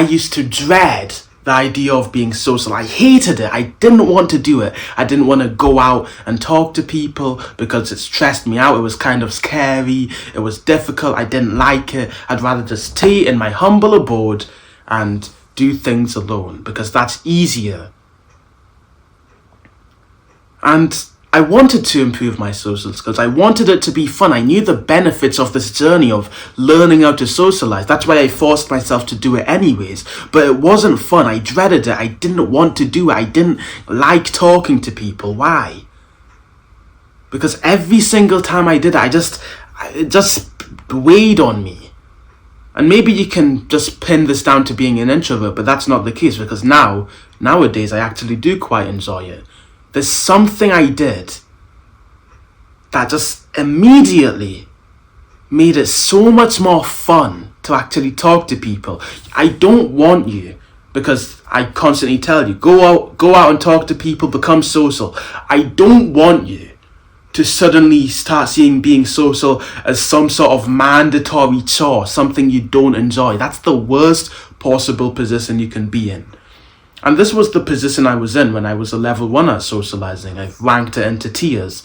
I used to dread the idea of being social. I hated it. I didn't want to do it. I didn't want to go out and talk to people because it stressed me out. It was kind of scary. It was difficult. I didn't like it. I'd rather just stay in my humble abode and do things alone because that's easier. And I wanted to improve my social skills. I wanted it to be fun. I knew the benefits of this journey of learning how to socialize. That's why I forced myself to do it anyways. But it wasn't fun. I dreaded it. I didn't want to do it. I didn't like talking to people. Why? Because every single time I did it, it just weighed on me. And maybe you can just pin this down to being an introvert, but that's not the case because nowadays I actually do quite enjoy it. There's something I did that just immediately made it so much more fun to actually talk to people. I don't want you, because I constantly tell you, go out and talk to people, become social. I don't want you to suddenly start seeing being social as some sort of mandatory chore, something you don't enjoy. That's the worst possible position you can be in. And this was the position I was in when I was a level 1 at socializing. I've ranked it into tiers.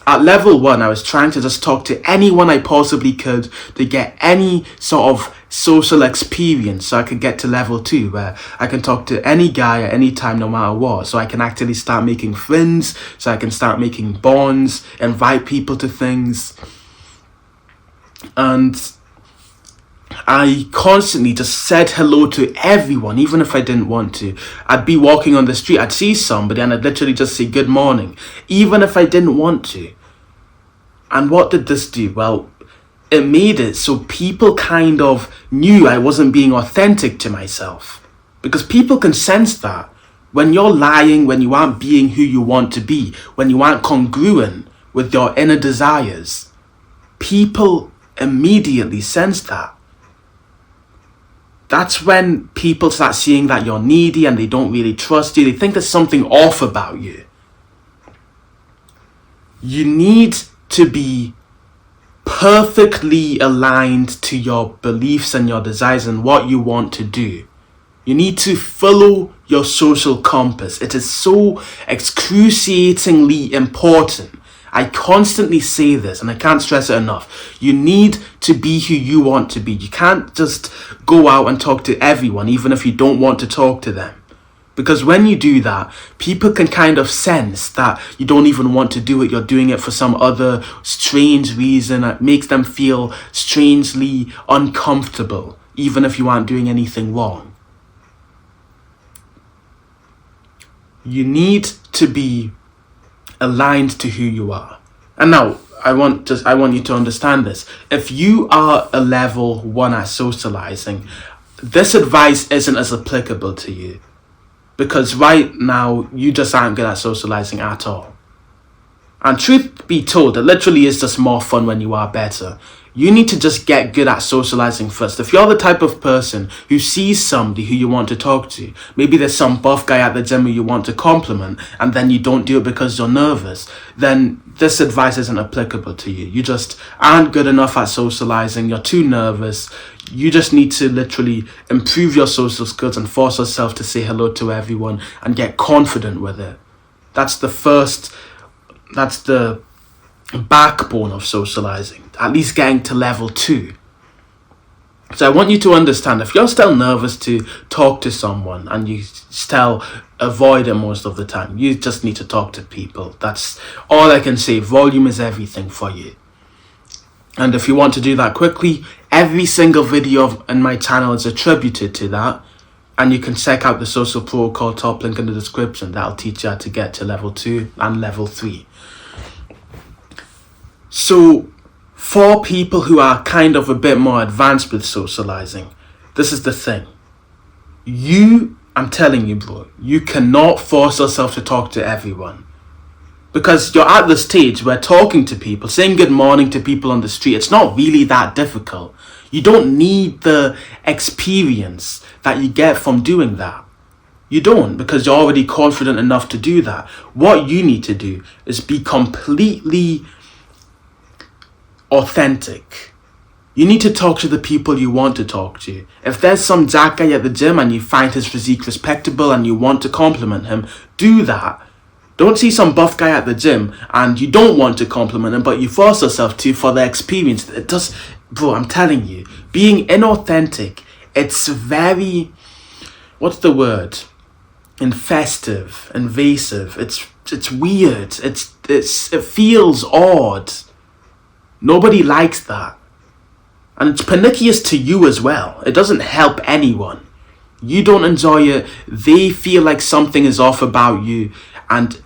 At level 1, I was trying to just talk to anyone I possibly could to get any sort of social experience so I could get to level 2, where I can talk to any guy at any time, no matter what. So I can actually start making friends, so I can start making bonds, invite people to things. And I constantly just said hello to everyone, even if I didn't want to. I'd be walking on the street, I'd see somebody and I'd literally just say good morning, even if I didn't want to. And what did this do? Well, it made it so people kind of knew I wasn't being authentic to myself. Because people can sense that. When you're lying, when you aren't being who you want to be, when you aren't congruent with your inner desires, people immediately sense that. That's when people start seeing that you're needy and they don't really trust you. They think there's something off about you. You need to be perfectly aligned to your beliefs and your desires and what you want to do. You need to follow your social compass. It is so excruciatingly important. I constantly say this and I can't stress it enough. You need to be who you want to be. You can't just go out and talk to everyone, even if you don't want to talk to them. Because when you do that, people can kind of sense that you don't even want to do it. You're doing it for some other strange reason that makes them feel strangely uncomfortable, even if you aren't doing anything wrong. You need to be aligned to who you are. And now I want you to understand this. If you are a level 1 at socializing, this advice isn't as applicable to you, because right now you just aren't good at socializing at all. And truth be told, it literally is just more fun when you are better. You need to just get good at socializing first. If you're the type of person who sees somebody who you want to talk to, maybe there's some buff guy at the gym who you want to compliment, and then you don't do it because you're nervous, then this advice isn't applicable to you. You just aren't good enough at socializing. You're too nervous. You just need to literally improve your social skills and force yourself to say hello to everyone and get confident with it. That's the backbone of socializing, at least getting to level 2. So I want you to understand, if you're still nervous to talk to someone and you still avoid it most of the time, you just need to talk to people. That's all I can say. Volume is everything for you. And if you want to do that quickly, every single video in my channel is attributed to that. And you can check out the social protocol, top link in the description. That'll teach you how to get to level 2 and level 3. So, for people who are kind of a bit more advanced with socializing, this is the thing. I'm telling you, bro, you cannot force yourself to talk to everyone. Because you're at the stage where talking to people, saying good morning to people on the street, it's not really that difficult. You don't need the experience that you get from doing that. You don't, because you're already confident enough to do that. What you need to do is be completely authentic. You need to talk to the people you want to talk to. If there's some jack guy at the gym and you find his physique respectable and you want to compliment him, do that. Don't see some buff guy at the gym and you don't want to compliment him, but you force yourself to for the experience. It does, bro, I'm telling you, being inauthentic, it's very, what's the word? Infestive, invasive. It's weird. It feels odd. Nobody likes that. And it's pernicious to you as well. It doesn't help anyone. You don't enjoy it. They feel like something is off about you. And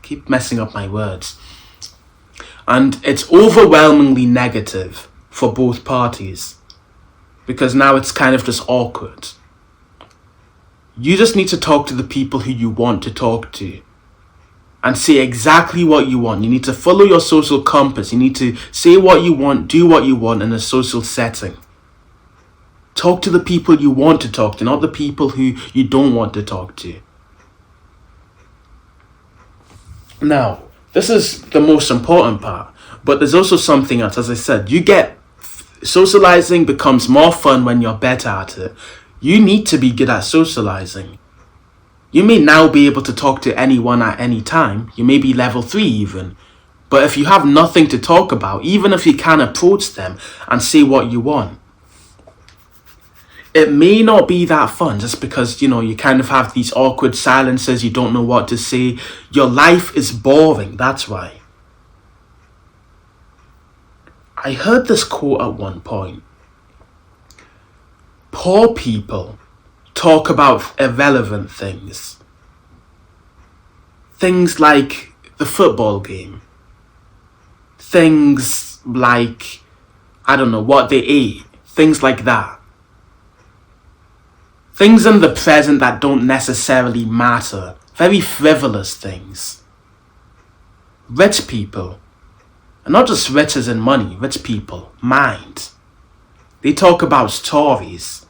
keep messing up my words. And it's overwhelmingly negative for both parties. Because now it's kind of just awkward. You just need to talk to the people who you want to talk to. And say exactly what you want. You need to follow your social compass. You need to say what you want, do what you want in a social setting. Talk to the people you want to talk to, not the people who you don't want to talk to. Now, this is the most important part. But there's also something else. As I said, socializing becomes more fun when you're better at it. You need to be good at socializing. You may now be able to talk to anyone at any time. You may be level 3 even. But if you have nothing to talk about, even if you can approach them and say what you want, it may not be that fun just because, you kind of have these awkward silences. You don't know what to say. Your life is boring. That's why. I heard this quote at one point. Poor people talk about irrelevant things. Things like the football game. Things like, I don't know, what they ate. Things like that. Things in the present that don't necessarily matter. Very frivolous things. Rich people, and not just rich as in money, rich people, mind. They talk about stories.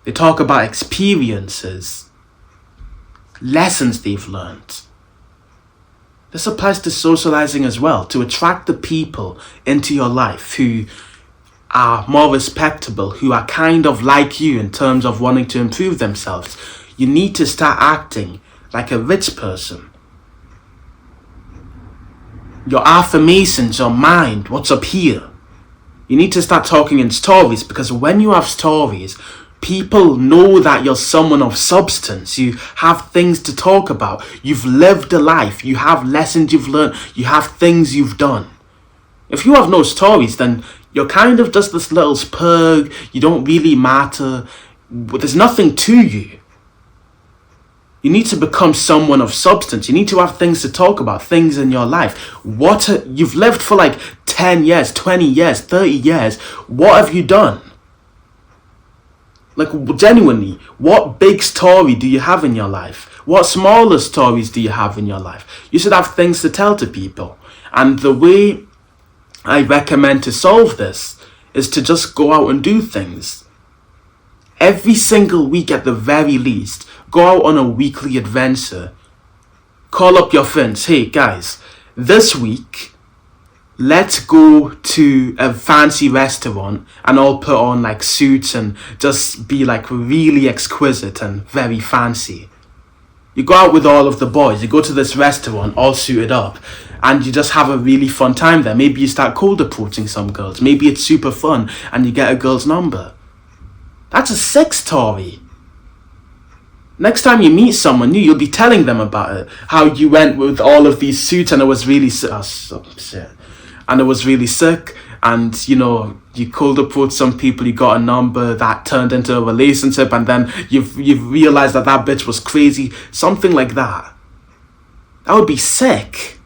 They talk about experiences, lessons they've learned. This applies to socializing as well, to attract the people into your life who are more respectable, who are kind of like you in terms of wanting to improve themselves. You need to start acting like a rich person. Your affirmations, your mind, what's up here. You need to start talking in stories, because when you have stories, people know that you're someone of substance. You have things to talk about. You've lived a life. You have lessons you've learned. You have things you've done. If you have no stories, then you're kind of just this little spurg. You don't really matter. There's nothing to you. You need to become someone of substance. You need to have things to talk about, things in your life. You've lived for like 10 years, 20 years, 30 years. What have you done? Like, genuinely, what big story do you have in your life? What smaller stories do you have in your life? You should have things to tell to people. And the way I recommend to solve this is to just go out and do things. Every single week at the very least, go out on a weekly adventure. Call up your friends. Hey guys, this week, let's go to a fancy restaurant and all put on like suits and just be like really exquisite and very fancy. You go out with all of the boys, you go to this restaurant all suited up, and you just have a really fun time there. Maybe you start cold approaching some girls. Maybe it's super fun and you get a girl's number. That's a sick story. Next time you meet someone new, you'll be telling them about it. How you went with all of these suits and it was really and it was really sick, and you cold approached some people, you got a number that turned into a relationship, and then you've realized that bitch was crazy. Something like that. That would be sick.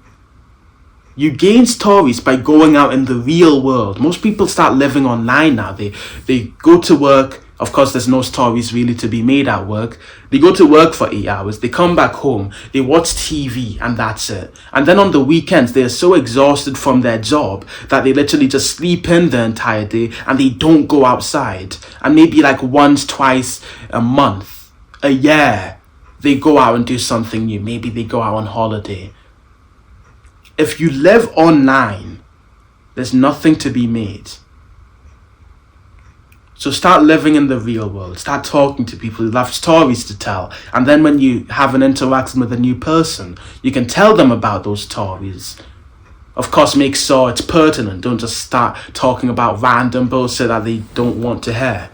You gain stories by going out in the real world. Most people start living online now. They go to work. Of course, there's no stories really to be made at work. They go to work for 8 hours. They come back home. They watch TV and that's it. And then on the weekends, they are so exhausted from their job that they literally just sleep in the entire day and they don't go outside. And maybe like once, twice a month, a year, they go out and do something new. Maybe they go out on holiday. If you live online, There's nothing to be made. So start living in the real world. Start talking to people who have stories to tell. And then when you have an interaction with a new person, you can tell them about those stories. Of course, make sure it's pertinent. Don't just start talking about random bullshit that they don't want to hear.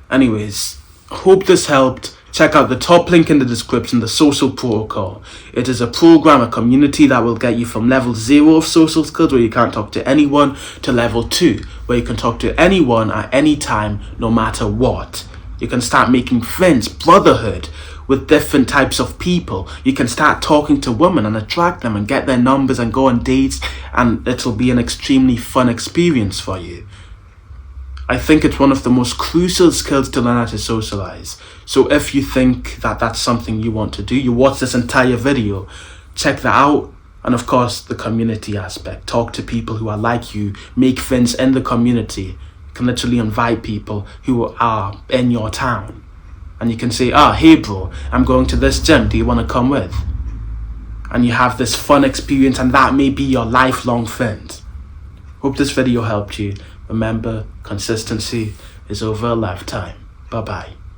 Anyways, hope this helped. Check out the top link in the description, the Social Protocol. It is a program, a community that will get you from level 0 of social skills, where you can't talk to anyone, to level 2, where you can talk to anyone at any time, no matter what. You can start making friends, brotherhood, with different types of people. You can start talking to women and attract them and get their numbers and go on dates, and it'll be an extremely fun experience for you. I think it's one of the most crucial skills to learn how to socialize. So if you think that that's something you want to do, you watch this entire video, check that out. And of course, the community aspect. Talk to people who are like you. Make friends in the community. You can literally invite people who are in your town. And you can say, hey bro, I'm going to this gym. Do you want to come with? And you have this fun experience, and that may be your lifelong friend. Hope this video helped you. Remember, consistency is over a lifetime. Bye-bye.